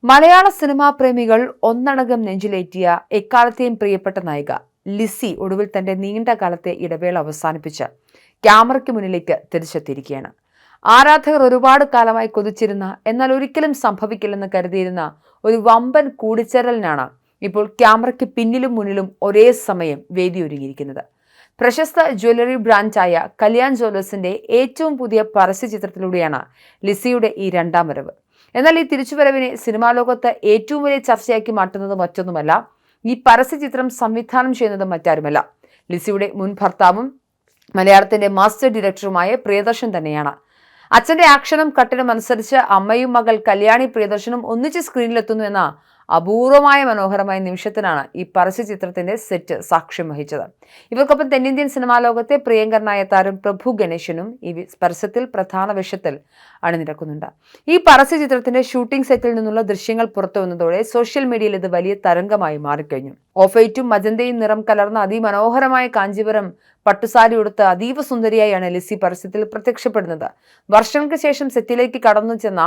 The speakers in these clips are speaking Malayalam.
മലയാള സിനിമാ പ്രേമികൾ ഒന്നടങ്കം നെഞ്ചിലേറ്റിയ എക്കാലത്തെയും പ്രിയപ്പെട്ട നായിക ലിസി ഒടുവിൽ തന്റെ നീണ്ട കാലത്തെ ഇടവേള അവസാനിപ്പിച്ച് ക്യാമറയ്ക്ക് മുന്നിലേക്ക് തിരിച്ചെത്തിയിരിക്കുകയാണ്. ആരാധകർ ഒരുപാട് കാലമായി കൊതിച്ചിരുന്ന, എന്നാൽ ഒരിക്കലും സംഭവിക്കില്ലെന്ന് കരുതിയിരുന്ന ഒരു വമ്പൻ കൂടിച്ചേരലിനാണ് ഇപ്പോൾ ക്യാമറയ്ക്ക് പിന്നിലും മുന്നിലും ഒരേ സമയം വേദിയൊരുങ്ങിയിരിക്കുന്നത്. പ്രശസ്ത ജ്വല്ലറി ബ്രാൻഡായ കല്യാൺ ജ്വല്ലേഴ്സിന്റെ ഏറ്റവും പുതിയ പരസ്യചിത്രത്തിലൂടെയാണ് ലിസിയുടെ ഈ രണ്ടാം വരവ്. എന്നാൽ ഈ തിരിച്ചുവരവിനെ സിനിമാ ലോകത്ത് ഏറ്റവും വലിയ ചർച്ചയാക്കി മാറ്റുന്നത് മറ്റൊന്നുമല്ല, ഈ പരസ്യചിത്രം സംവിധാനം ചെയ്യുന്നത് മറ്റാരുമല്ല, ലിസിയുടെ മുൻ ഭർത്താവും മലയാളത്തിന്റെ മാസ്റ്റർ ഡയറക്ടറുമായ പ്രിയദർശൻ തന്നെയാണ്. അച്ഛന്റെ ആക്ഷനും കട്ടിനും അനുസരിച്ച് അമ്മയും മകൾ കല്യാണി പ്രിയദർശനും ഒന്നിച്ച് സ്ക്രീനിലെത്തുന്നു എന്ന അപൂർവമായ മനോഹരമായ നിമിഷത്തിനാണ് ഈ പരസ്യചിത്രത്തിന്റെ സെറ്റ് സാക്ഷ്യം വഹിച്ചത്. ഇവർക്കൊപ്പം തെന്നിന്ത്യൻ സിനിമാ ലോകത്തെ പ്രിയങ്കരനായ താരം പ്രഭു ഗണേശനും ഈ പരസ്യത്തിൽ പ്രധാന വേഷത്തിൽ അണിനിരക്കുന്നുണ്ട്. ഈ പരസ്യചിത്രത്തിന്റെ ഷൂട്ടിംഗ് സെറ്റിൽ നിന്നുള്ള ദൃശ്യങ്ങൾ പുറത്തു വന്നതോടെ സോഷ്യൽ മീഡിയയിൽ ഇത് വലിയ തരംഗമായി മാറിക്കഴിഞ്ഞു. ഓഫ് വൈറ്റും മജന്തയും നിറം കലർന്ന അതിമനോഹരമായ കാഞ്ചീപുരം പട്ടുസാരി ഉടുത്ത് അതീവ സുന്ദരിയായാണ് ലിസി പരസ്യത്തിൽ പ്രത്യക്ഷപ്പെടുന്നത്. വർഷങ്ങൾക്ക് ശേഷം സെറ്റിലേക്ക് കടന്നു ചെന്ന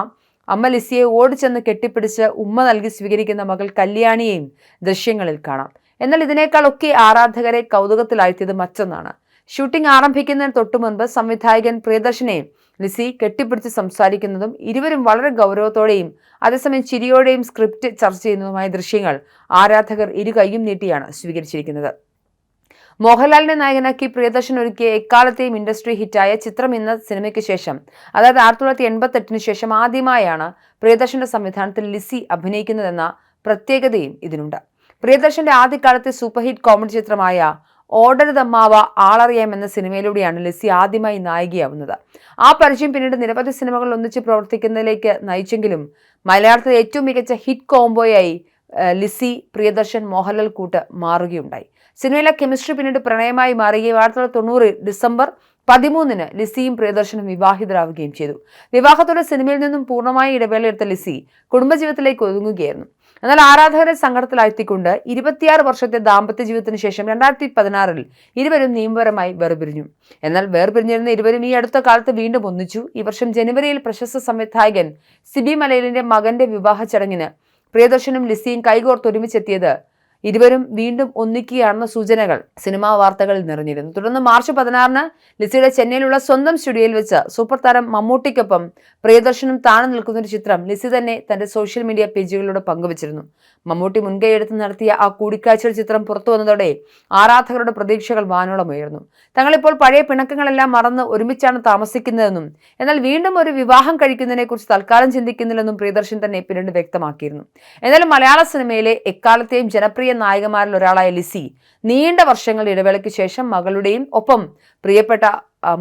അമ്മ ലിസിയെ ഓടിച്ചെന്ന് കെട്ടിപ്പിടിച്ച് ഉമ്മ നൽകി സ്വീകരിക്കുന്ന മകൾ കല്യാണിയെയും ദൃശ്യങ്ങളിൽ കാണാം. എന്നാൽ ഇതിനേക്കാളൊക്കെ ആരാധകരെ കൗതുകത്തിലാഴ്ത്തിയത് മറ്റൊന്നാണ്. ഷൂട്ടിംഗ് ആരംഭിക്കുന്നതിന് തൊട്ടു മുൻപ് സംവിധായകൻ പ്രിയദർശനെയും ലിസി കെട്ടിപ്പിടിച്ച് സംസാരിക്കുന്നതും ഇരുവരും വളരെ ഗൗരവത്തോടെയും അതേസമയം ചിരിയോടെയും സ്ക്രിപ്റ്റ് ചർച്ച ചെയ്യുന്നതുമായ ദൃശ്യങ്ങൾ ആരാധകർ ഇരു കൈയും നീട്ടിയാണ് സ്വീകരിച്ചിരിക്കുന്നത്. മോഹൻലാലിനെ നായകനാക്കി പ്രിയദർശൻ ഒരുക്കിയ എക്കാലത്തെയും ഇൻഡസ്ട്രി ഹിറ്റായ ചിത്രം എന്ന സിനിമയ്ക്ക് ശേഷം, അതായത് 1988 ശേഷം ആദ്യമായാണ് പ്രിയദർശന്റെ സംവിധാനത്തിൽ ലിസി അഭിനയിക്കുന്നതെന്ന പ്രത്യേകതയും ഇതിനുണ്ട്. പ്രിയദർശന്റെ ആദ്യകാലത്തെ സൂപ്പർ ഹിറ്റ് കോമഡി ചിത്രമായ ഓടരുതമ്മാവ ആളറിയാം എന്ന സിനിമയിലൂടെയാണ് ലിസി ആദ്യമായി നായികയാവുന്നത്. ആ പരിചയം പിന്നീട് നിരവധി സിനിമകൾ ഒന്നിച്ച് പ്രവർത്തിക്കുന്നതിലേക്ക് നയിച്ചെങ്കിലും മലയാളത്തിലെ ഏറ്റവും മികച്ച ഹിറ്റ് കോംബോയായി ലിസി പ്രിയദർശൻ മോഹൻലാൽ കൂട്ട് മാറുകയുണ്ടായി. സിനിമയിലെ കെമിസ്ട്രി പിന്നീട് പ്രണയമായി മാറുകയും 1990 ഡിസംബർ 13 ലിസിയും പ്രിയദർശനും വിവാഹിതരാവുകയും ചെയ്തു. വിവാഹത്തോടെ സിനിമയിൽ നിന്നും പൂർണ്ണമായി ഇടവേളയെടുത്ത ലിസി കുടുംബജീവിതത്തിലേക്ക് ഒതുങ്ങുകയായിരുന്നു. എന്നാൽ ആരാധകരെ സങ്കടത്തിലാഴ്ത്തിക്കൊണ്ട് 26 വർഷത്തെ ദാമ്പത്യ ജീവിതത്തിന് ശേഷം 2016 ഇരുവരും നിയമപരമായി വേർപിരിഞ്ഞു. എന്നാൽ വേർപിരിഞ്ഞിരുന്ന ഇരുവരും ഈ അടുത്ത കാലത്ത് വീണ്ടും ഒന്നിച്ചു. ഈ വർഷം ജനുവരിയിൽ പ്രശസ്ത സംവിധായകൻ സിബി മലയിലിന്റെ മകന്റെ വിവാഹ ചടങ്ങിന് പ്രിയദർശനും ലിസിയും കൈകോർത്തൊരുമിച്ചെത്തിയത് ഇരുവരും വീണ്ടും ഒന്നിക്കുകയാണെന്ന സൂചനകൾ സിനിമാ വാർത്തകളിൽ നിറഞ്ഞിരുന്നു. തുടർന്ന് മാർച്ച് 16 ലിസിയുടെ ചെന്നൈയിലുള്ള സ്വന്തം സ്റ്റുഡിയോയിൽ വെച്ച് സൂപ്പർ താരം മമ്മൂട്ടിക്കൊപ്പം പ്രിയദർശനും താണു നിൽക്കുന്ന ഒരു ചിത്രം ലിസി തന്നെ തന്റെ സോഷ്യൽ മീഡിയ പേജുകളിലൂടെ പങ്കുവച്ചിരുന്നു. മമ്മൂട്ടി മുൻകൈയെടുത്ത് നടത്തിയ ആ കൂടിക്കാഴ്ചയുടെ ചിത്രം പുറത്തു വന്നതോടെ ആരാധകരുടെ പ്രതീക്ഷകൾ വാനോളമുയർന്നു. തങ്ങളിപ്പോൾ പഴയ പിണക്കങ്ങളെല്ലാം മറന്ന് ഒരുമിച്ചാണ് താമസിക്കുന്നതെന്നും എന്നാൽ വീണ്ടും ഒരു വിവാഹം കഴിക്കുന്നതിനെ കുറിച്ച് തൽക്കാലം ചിന്തിക്കുന്നില്ലെന്നും പ്രിയദർശൻ തന്നെ പിന്നീട് വ്യക്തമാക്കിയിരുന്നു. എന്നാലും മലയാള സിനിമയിലെ എക്കാലത്തെയും ജനപ്രിയ നായികമാരിൽ ഒരാളായ ലിസി നീണ്ട വർഷങ്ങളുടെ ഇടവേളയ്ക്ക് ശേഷം മകളുടെയും ഒപ്പം പ്രിയപ്പെട്ട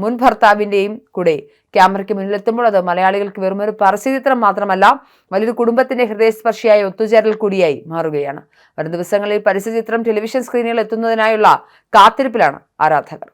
മുൻ ഭർത്താവിന്റെയും കൂടെ ക്യാമറയ്ക്ക് മുന്നിലെത്തുമ്പോൾ അത് മലയാളികൾക്ക് വെറുമൊരു പരസ്യചിത്രം മാത്രമല്ല, വലിയൊരു കുടുംബത്തിന്റെ ഹൃദയസ്പർശിയായ ഒത്തുചേരൽ കൂടിയായി മാറുകയാണ്. വരും ദിവസങ്ങളിൽ പരസ്യചിത്രം ടെലിവിഷൻ സ്ക്രീനുകളിൽ എത്തുന്നതിനായുള്ള കാത്തിരിപ്പിലാണ് ആരാധകർ.